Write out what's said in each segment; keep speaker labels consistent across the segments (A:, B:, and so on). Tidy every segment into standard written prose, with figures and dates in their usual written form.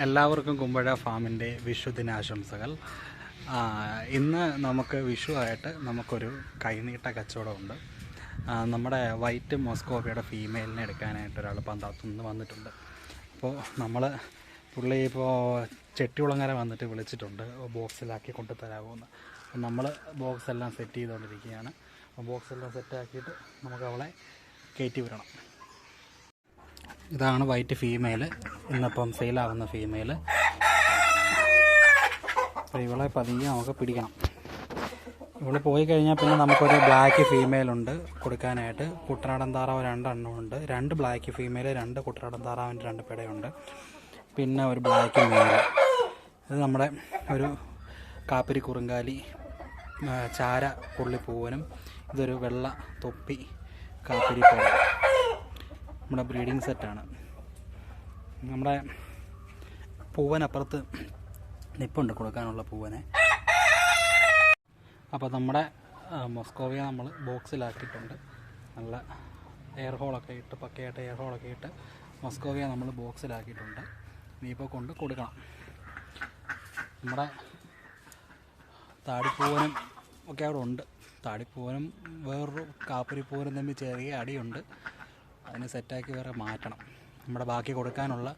A: എല്ലാവർക്കും കുമ്പഴ ഫാമിൻ്റെ വിഷുദിനാശംസകൾ. ഇന്ന് നമുക്ക് വിഷുവായിട്ട് നമുക്കൊരു കൈനീട്ട കച്ചവടമുണ്ട്. നമ്മുടെ വൈറ്റ് മോസ്കോവയുടെ ഫീമെയിലിനെ എടുക്കാനായിട്ട് ഒരാൾ പന്താത്തുനിന്ന് വന്നിട്ടുണ്ട്. അപ്പോൾ പുള്ളി ഇപ്പോൾ ചെട്ടികുളങ്ങര വന്നിട്ട് വിളിച്ചിട്ടുണ്ട് ബോക്സിലാക്കി കൊണ്ടുതരാമെന്ന്. അപ്പോൾ നമ്മൾ ബോക്സ് എല്ലാം സെറ്റ് ചെയ്തുകൊണ്ടിരിക്കുകയാണ്. ബോക്സെല്ലാം സെറ്റാക്കിയിട്ട് നമുക്ക് അവളെ കയറ്റി വിടണം. ഇതാണ് വൈറ്റ് ഫീമെയിൽ, ഇന്നിപ്പം സെയിലാകുന്ന ഫീമെയിൽ. അപ്പോൾ ഇവളെ പതിയെ നമുക്ക് പിടിക്കണം. ഇവൾ പോയി കഴിഞ്ഞാൽ പിന്നെ നമുക്കൊരു ബ്ലാക്ക് ഫീമെയിലുണ്ട് കൊടുക്കാനായിട്ട്. കുട്ടനാടൻ താറാവ് 2 എണ്ണമുണ്ട്. 2 ബ്ലാക്ക് ഫീമെയിൽ, 2 കുട്ടനാടൻ താറാവിൻ്റെ 2 പിടയുണ്ട്. പിന്നെ ഒരു ബ്ലാക്ക് മെയിൽ. ഇത് നമ്മുടെ ഒരു കാപ്പിരി കുറുങ്കാലി ചാര പുള്ളിപ്പൂവനും. ഇതൊരു വെള്ള തൊപ്പി കാപ്പിരി പിട. നമ്മുടെ ബ്രീഡിങ് സെറ്റാണ്. നമ്മുടെ പൂവനപ്പുറത്ത് നിപ്പുണ്ട് കൊടുക്കാനുള്ള പൂവനെ. അപ്പോൾ നമ്മുടെ മോസ്കോവിയ നമ്മൾ ബോക്സിലാക്കിയിട്ടുണ്ട്. നല്ല എയർ ഹോളൊക്കെ ഇട്ട് പക്കയായിട്ട് എയർ ഹോളൊക്കെ ഇട്ട് മോസ്കോവിയ നമ്മൾ ബോക്സിലാക്കിയിട്ടുണ്ട്. ഇനിയിപ്പോൾ കൊണ്ട് കൊടുക്കണം. നമ്മുടെ താടിപ്പൂവനും ഒക്കെ അവിടെ ഉണ്ട്. താടിപ്പൂവനും വേറൊരു കാപ്പിരിപ്പൂവനും തമ്മിൽ ചെറിയ അടിയുണ്ട്. അതിന് സെറ്റാക്കി വേറെ മാറ്റണം. നമ്മുടെ ബാക്കി കൊടുക്കാനുള്ള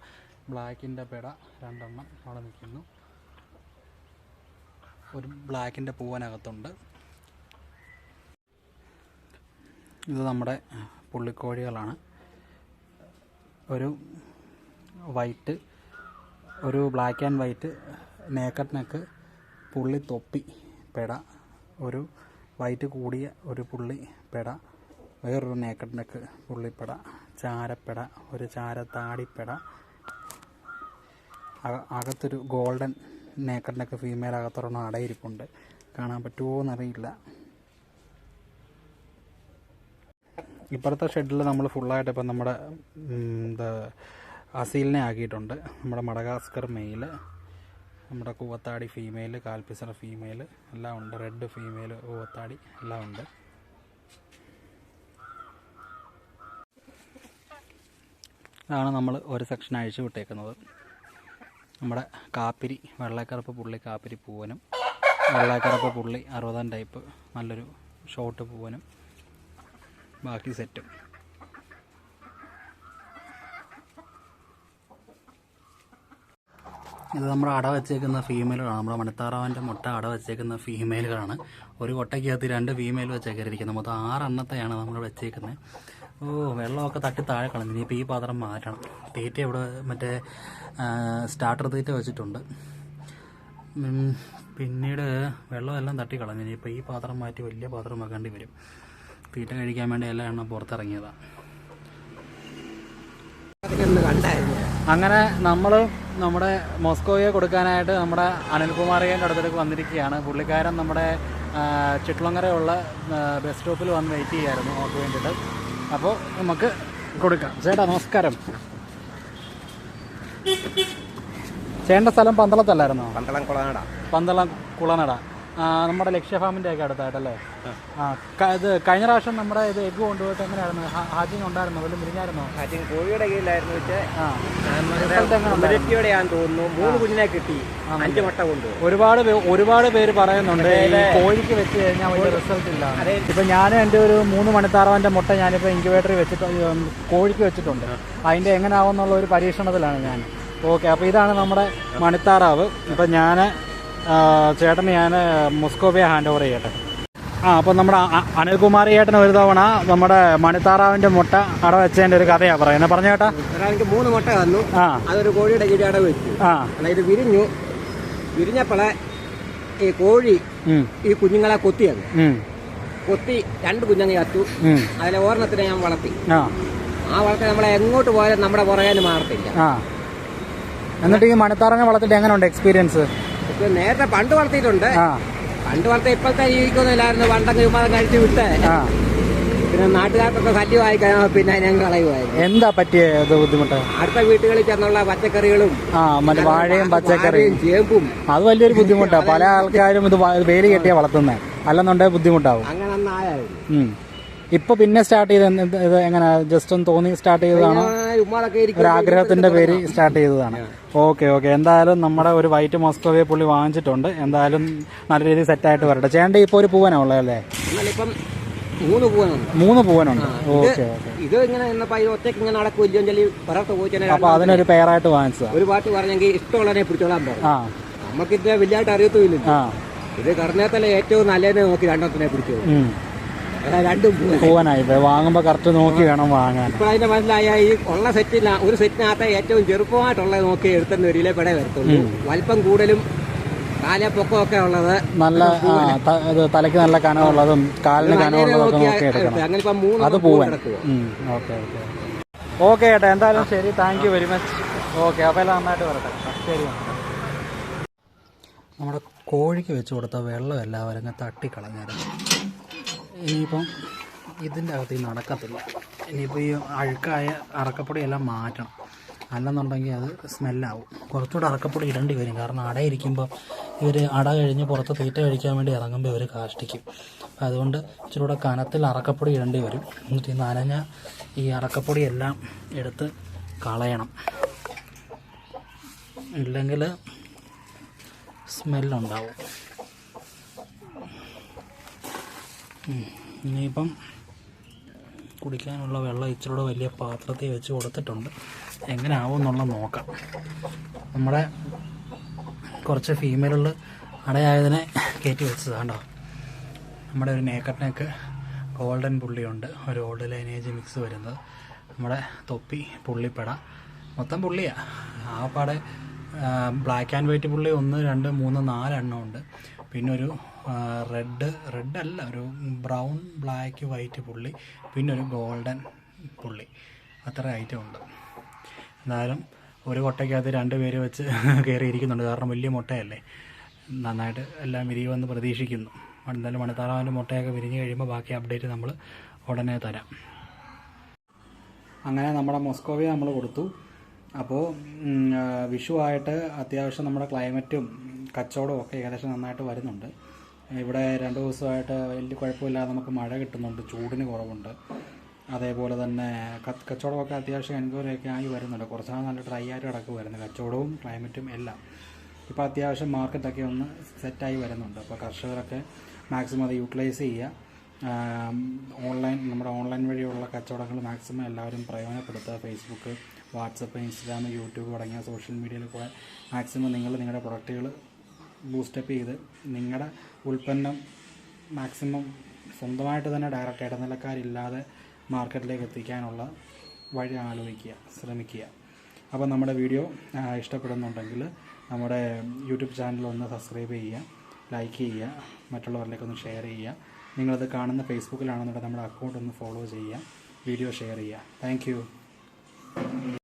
A: ബ്ലാക്കിൻ്റെ പിട 2 എണ്ണം അവിടെ നിൽക്കുന്നു. ഒരു ബ്ലാക്കിൻ്റെ പൂവനകത്തുണ്ട്. ഇത് നമ്മുടെ പുള്ളിക്കോഴികളാണ്. ഒരു വൈറ്റ്, ഒരു black and white naked neck പുള്ളി തൊപ്പി പെട, ഒരു വൈറ്റ് കൂടിയ ഒരു പുള്ളി പെട, വേറൊരു നേക്കഡ് നെക്ക് പുള്ളിപ്പെട, ചാരപ്പെട, ഒരു ചാരത്താടിപ്പെട, അകത്തൊരു ഗോൾഡൻ നേക്കഡ് നെക്ക് ഫീമെയിൽ അകത്തൊരെണ്ണം അടയിരിപ്പുണ്ട്. കാണാൻ പറ്റുമോ എന്നറിയില്ല. ഇപ്പോഴത്തെ ഷെഡിൽ നമ്മൾ ഫുള്ളായിട്ട് ഇപ്പം നമ്മുടെ അസീലിനെ ആക്കിയിട്ടുണ്ട്. നമ്മുടെ മഡഗാസ്കർ മെയിൽ, നമ്മുടെ കൂവത്താടി ഫീമെയിൽ, കാൽപ്പിസർ ഫീമെയിൽ എല്ലാം ഉണ്ട്. റെഡ് ഫീമെയിൽ, കൂവത്താടി എല്ലാം ഉണ്ട്. ഇതാണ് നമ്മൾ ഒരു സെക്ഷൻ അഴിച്ചു വിട്ടേക്കുന്നത്. നമ്മുടെ കാപ്പിരി വെള്ളക്കറുപ്പ് പുള്ളി കാപ്പിരി പൂവനും, വെള്ളക്കറുപ്പ് പുള്ളി 60 ടൈപ്പ് നല്ലൊരു ഷോർട്ട് പൂവനും, ബാക്കി സെറ്റും. ഇത് നമ്മുടെ അട വെച്ചേക്കുന്ന ഫീമെയിലുകളാണ്. നമ്മുടെ മണിത്താറാവിൻ്റെ മുട്ട അട വെച്ചേക്കുന്ന ഫീമെയിലുകളാണ്. ഒരു കൊട്ടയ്ക്കകത്ത് 2 ഫീമെയിൽ വെച്ചേക്കിരിക്കുന്നത്. മൊത്തം 6 എണ്ണത്തെയാണ് നമ്മൾ വെച്ചേക്കുന്നത്. വെള്ളമൊക്കെ തട്ടി താഴെ കളഞ്ഞു. ഇനിയിപ്പോൾ ഈ പാത്രം മാറ്റണം. തീറ്റ ഇവിടെ മറ്റേ സ്റ്റാർട്ടർ തീറ്റ വെച്ചിട്ടുണ്ട്. പിന്നീട് വെള്ളമെല്ലാം തട്ടി കളഞ്ഞു. ഇനിയിപ്പോൾ ഈ പാത്രം മാറ്റി വലിയ പാത്രം വെക്കേണ്ടി വരും. തീറ്റ കഴിക്കാൻ വേണ്ടി എല്ലാ എണ്ണം പുറത്തിറങ്ങിയതാണ്. അങ്ങനെ നമ്മൾ നമ്മുടെ മോസ്കോയെ കൊടുക്കാനായിട്ട് നമ്മുടെ അനിൽകുമാറിൻ്റെ അടുത്തേക്ക് വന്നിരിക്കുകയാണ്. പുള്ളിക്കാരൻ നമ്മുടെ ചിട്ട്ലങ്ങരയുള്ള ബസ് സ്റ്റോപ്പിൽ വന്ന് വെയിറ്റ് ചെയ്യായിരുന്നു അവർക്ക് വേണ്ടിയിട്ട്. അപ്പോൾ നമുക്ക് കൊടുക്കാം. ചേട്ടാ നമസ്കാരം. ചേട്ടൻ്റെ സ്ഥലം പന്തളത്തല്ലായിരുന്നോ? പന്തളം കുളനട. നമ്മുടെ ലക്ഷ്യ ഫാമിൻ്റെ ഒക്കെ അടുത്തായിട്ടല്ലേ? ഇത് കഴിഞ്ഞ പ്രാവശ്യം നമ്മുടെ ഇത് എഗ്ഗ് കൊണ്ടുപോയിട്ട് എങ്ങനെയായിരുന്നു? ഹാജിങ് ഉണ്ടായിരുന്നോ? വല്ല മിരിഞ്ഞായിരുന്നോ?
B: ഹാജിങ് കോഴിയുടെ കീഴിലായിരുന്നു. തോന്നുന്നു 3 കുഞ്ഞിനെ കിട്ടി, 5 മുട്ട കൊണ്ടുപോകും.
A: ഒരുപാട് പേര് പറയുന്നുണ്ട് കോഴിക്ക് വെച്ച് കഴിഞ്ഞാൽ വലിയ റിസൾട്ട് ഇല്ല. ഇപ്പം ഞാനും എൻ്റെ ഒരു 3 മണിത്താറാവിൻ്റെ മുട്ട ഞാനിപ്പോൾ ഇൻക്യുബേറ്ററിൽ വെച്ചിട്ട് കോഴിക്ക് വെച്ചിട്ടുണ്ട്. അതിൻ്റെ എങ്ങനെയാവുമെന്നുള്ള ഒരു പരീക്ഷണത്തിലാണ് ഞാൻ. ഓക്കെ, അപ്പോൾ ഇതാണ് നമ്മുടെ മണിത്താറാവ്. ഇപ്പം ചേട്ടന് ഞാൻ മോസ്കോവിയ ഹാൻഡ് ഓവർ ചെയ്യട്ടെ. അപ്പോൾ നമ്മുടെ അനിൽകുമാർ ചേട്ടൻ ഒരു തവണ നമ്മുടെ മണിത്താറാവിൻ്റെ മുട്ട അട വെച്ചതിൻ്റെ ഒരു കഥയാണ് പറയുന്നത്. പറഞ്ഞു ചേട്ടാ.
B: എനിക്ക് 3 മുട്ട തന്നു. അതൊരു കോഴിയുടെ കീഴിൽ അട വെച്ചു. അതായത് വിരിഞ്ഞപ്പോളെ ഈ കോഴി ഈ കുഞ്ഞുങ്ങളെ കൊത്തി 2 കുഞ്ഞുങ്ങൾ ചത്തു. അതിലെ ഒരെണ്ണത്തിനെ ഞാൻ വളർത്തി. ആ വളർത്തി നമ്മളെ എങ്ങോട്ട് പോയാലും നമ്മുടെ പുറകെ മാറത്തില്ല.
A: എന്നിട്ട് ഈ മണിത്താറാവിനെ വളർത്തിട്ട് എങ്ങനെയുണ്ട് എക്സ്പീരിയൻസ്?
B: നേരത്തെ പണ്ട് വളർത്തിയിട്ടുണ്ട്. പണ്ട് വളർത്തി ഇപ്പോഴത്തെ ജീവിക്കൊന്നുമില്ലായിരുന്നു. പണ്ടൊക്കെ വിമാനം കഴിച്ച് വിട്ട് പിന്നെ നാട്ടുകാർക്കൊക്കെ സല്യമായി കഴിഞ്ഞാൽ പിന്നെ ഞാൻ കളയുമായിരുന്നു.
A: എന്താ പറ്റിയ ബുദ്ധിമുട്ട്?
B: അടുത്ത വീട്ടുകളിൽ ചെന്നുള്ള പച്ചക്കറികളും
A: മറ്റേ വാഴയും പച്ചക്കറിയും
B: ചേമ്പും
A: അത് വലിയൊരു ബുദ്ധിമുട്ടാണ്. പല ആൾക്കാരും ഇത് വേലി കെട്ടിയാ വളർത്തുന്നത്, അല്ലെന്നുണ്ടെങ്കിൽ ബുദ്ധിമുട്ടാവും.
B: അങ്ങനെ ഒന്നായാലും
A: ഇപ്പൊ പിന്നെ സ്റ്റാർട്ട് ചെയ്ത് എങ്ങനെ ജസ്റ്റ് ഒന്ന് തോന്നി സ്റ്റാർട്ട് ചെയ്തതാണോ?
B: ഉമ്മാളൊക്കെ
A: ഒരു ആഗ്രഹത്തിന്റെ പേര് സ്റ്റാർട്ട് ചെയ്തതാണ്. ഓക്കെ ഓക്കെ, എന്തായാലും നമ്മുടെ ഒരു വൈറ്റ് മോസ്കോവിയെ പുള്ളി വാങ്ങിച്ചിട്ടുണ്ട്. എന്തായാലും നല്ല രീതിയിൽ സെറ്റായിട്ട് വരട്ടെ. ചേട്ടൻ ഇപ്പോൾ ഒരു പൂവനാ ഉള്ളതല്ലേ?
B: ഇപ്പം 3 പൂവനുണ്ട്.
A: 3 പൂവനുണ്ട്. Okay okay.
B: ഇത് ഇങ്ങനെ ഒറ്റയ്ക്ക് ഇങ്ങനെ നടക്കില്ലെങ്കിൽ പുറത്ത് പോയി.
A: അപ്പൊ അതിനൊരു പെയറായിട്ട് വാങ്ങിച്ചതാ.
B: ഒരു പാട്ട് പറഞ്ഞെങ്കിൽ ഇഷ്ടമുള്ളതിനെ പിടിച്ചോളാൻ പറഞ്ഞു. നമുക്കിത് വലിയായിട്ട് അറിയത്തുമില്ല. ഇത് കർണേത്തല ഏറ്റവും നല്ലതിനെ നോക്കി 2 പിടിച്ചു. 2
A: പൂവനായി വാങ്ങുമ്പോ കറക്റ്റ് നോക്കി വേണം വാങ്ങാൻ.
B: ഇപ്പോൾ അതിന്റെ മനസ്സിലായ ഈ ഉള്ള സെറ്റിൽ ഒരു സെറ്റിനകത്ത് ഏറ്റവും ചെറുപ്പമായിട്ടുള്ളത് നോക്കി എടുത്തെന്ന് വരിയിലെ പെട വരത്തുള്ളൂ. വലിപ്പം കൂടുതലും കാല പൊക്കമൊക്കെ ഉള്ളത്, നല്ല
A: തലയ്ക്ക് നല്ല കനമുള്ളതും കാലിന് കനമുള്ളതൊക്കെ നോക്കി എടുക്കണം.
B: അങ്ങനെ ഇപ്പം 3
A: അത് പൂവൻ. ഓക്കെ ഓക്കെ ഓക്കെ ഏട്ടാ, എന്തായാലും ശരി, thank you very much. Okay, അപ്പോൾ എല്ലാം നന്നായിട്ട് വരട്ടെ. ശരി. നമ്മുടെ കോഴിക്ക് വെച്ച് കൊടുത്ത വെള്ളം എല്ലാവരും തട്ടിക്കളഞ്ഞായിരുന്നു. ഇനിയിപ്പം ഇതിൻ്റെ അകത്ത് നടക്കത്തില്ല. ഇനിയിപ്പോൾ ഈ അഴുക്കായ അറക്കപ്പൊടി എല്ലാം മാറ്റണം, അല്ലെന്നുണ്ടെങ്കിൽ അത് സ്മെല്ലാവും. കുറച്ചുകൂടെ അറക്കപ്പൊടി ഇടേണ്ടി വരും. കാരണം അടയിരിക്കുമ്പോൾ ഇവർ അട കഴിഞ്ഞ് പുറത്ത് തീറ്റ കഴിക്കാൻ വേണ്ടി ഇറങ്ങുമ്പോൾ ഇവർ കാഷ്ടിക്കും. അതുകൊണ്ട് ഇച്ചിരി കൂടെ കനത്തിൽ അറക്കപ്പൊടി ഇടേണ്ടി വരും. എന്നിട്ട് ഈ നനഞ്ഞ ഈ അറക്കപ്പൊടി എല്ലാം എടുത്ത് കളയണം, ഇല്ലെങ്കിൽ സ്മെല്ലുണ്ടാവും. ഇനിയിപ്പം കുടിക്കാനുള്ള വെള്ളം ഇച്ചിരൂടെ വലിയ പാത്രത്തിൽ വെച്ച് കൊടുത്തിട്ടുണ്ട്. എങ്ങനെ ആവും എന്നുള്ളത് നോക്കാം. നമ്മുടെ കുറച്ച് ഫീമെയിലുകൾ അടയായതിനെ കയറ്റി വെച്ചതാണ്ടോ. നമ്മുടെ ഒരു നേക്കട്ടിനൊക്കെ ഗോൾഡൻ പുള്ളിയുണ്ട്, ഒരു ഓൾഡ് ലൈനേജ് മിക്സ് വരുന്നത്. നമ്മുടെ തൊപ്പി പുള്ളിപ്പട, മൊത്തം പുള്ളിയാണ്. ആ പാടെ ബ്ലാക്ക് ആൻഡ് വൈറ്റ് പുള്ളി 1 2 3 4 എണ്ണം ഉണ്ട്. പിന്നെ ഒരു റെഡ് അല്ല, ഒരു ബ്രൗൺ ബ്ലാക്ക് വൈറ്റ് പുള്ളി, പിന്നെ ഒരു ഗോൾഡൻ പുള്ളി. അത്ര ഐറ്റം ഉണ്ട്. എന്തായാലും ഒരു കൊട്ടയ്ക്കകത്ത് 2 പേര് വെച്ച് കയറിയിരിക്കുന്നുണ്ട്. കാരണം വലിയ മുട്ടയല്ലേ, നന്നായിട്ട് എല്ലാം വിരിയുമെന്ന് പ്രതീക്ഷിക്കുന്നു. എന്തായാലും മണിത്താറാവിൻ്റെ മുട്ടയൊക്കെ വിരിഞ്ഞ് കഴിയുമ്പോൾ ബാക്കി അപ്ഡേറ്റ് നമ്മൾ ഉടനെ തരാം. അങ്ങനെ നമ്മുടെ മോസ്കോവിയ നമ്മൾ കൊടുത്തു. അപ്പോൾ വിഷുവായിട്ട് അത്യാവശ്യം നമ്മുടെ ക്ലൈമറ്റും കച്ചവടവും ഒക്കെ ഏകദേശം നന്നായിട്ട് വരുന്നുണ്ട്. ഇവിടെ 2 ദിവസമായിട്ട് വലിയ കുഴപ്പമില്ലാതെ നമുക്ക് മഴ കിട്ടുന്നുണ്ട്, ചൂടിന് കുറവുണ്ട്. അതേപോലെ തന്നെ കച്ചവടമൊക്കെ അത്യാവശ്യം എൻക്വയറിയൊക്കെ ആയി വരുന്നുണ്ട്. കുറച്ച് നാൾ നല്ല ഡ്രൈ ആയിട്ട് കിടക്കുമായിരുന്നു കച്ചവടവും ക്ലൈമറ്റും എല്ലാം. ഇപ്പോൾ അത്യാവശ്യം മാർക്കറ്റൊക്കെ ഒന്ന് സെറ്റായി വരുന്നുണ്ട്. അപ്പോൾ കർഷകരൊക്കെ മാക്സിമം അത് യൂട്ടിലൈസ് ചെയ്യുക. നമ്മുടെ ഓൺലൈൻ വഴിയുള്ള കച്ചവടങ്ങൾ മാക്സിമം എല്ലാവരും പ്രയോജനപ്പെടുത്തുക. ഫേസ്ബുക്ക്, വാട്സപ്പ്, ഇൻസ്റ്റാഗ്രാം, യൂട്യൂബ് തുടങ്ങിയ സോഷ്യൽ മീഡിയയിൽ കൂടെ മാക്സിമം നിങ്ങളുടെ പ്രൊഡക്റ്റുകൾ ബൂസ്റ്റപ്പ് ചെയ്ത് നിങ്ങളുടെ ഉൽപ്പന്നം മാക്സിമം സ്വന്തമായിട്ട് തന്നെ ഡയറക്റ്റ് ഇടനിലക്കാരില്ലാതെ മാർക്കറ്റിലേക്ക് എത്തിക്കാനുള്ള വഴി ശ്രമിക്കുക. അപ്പോൾ നമ്മുടെ വീഡിയോ ഇഷ്ടപ്പെടുന്നുണ്ടെങ്കിൽ നമ്മുടെ യൂട്യൂബ് ചാനൽ ഒന്ന് സബ്സ്ക്രൈബ് ചെയ്യുക, ലൈക്ക് ചെയ്യുക, മറ്റുള്ളവരിലേക്കൊന്ന് ഷെയർ ചെയ്യുക. നിങ്ങളത് കാണുന്ന ഫേസ്ബുക്കിലാണെന്നുണ്ടെങ്കിൽ നമ്മുടെ അക്കൗണ്ട് ഒന്ന് ഫോളോ ചെയ്യുക, വീഡിയോ ഷെയർ ചെയ്യുക. Thank you.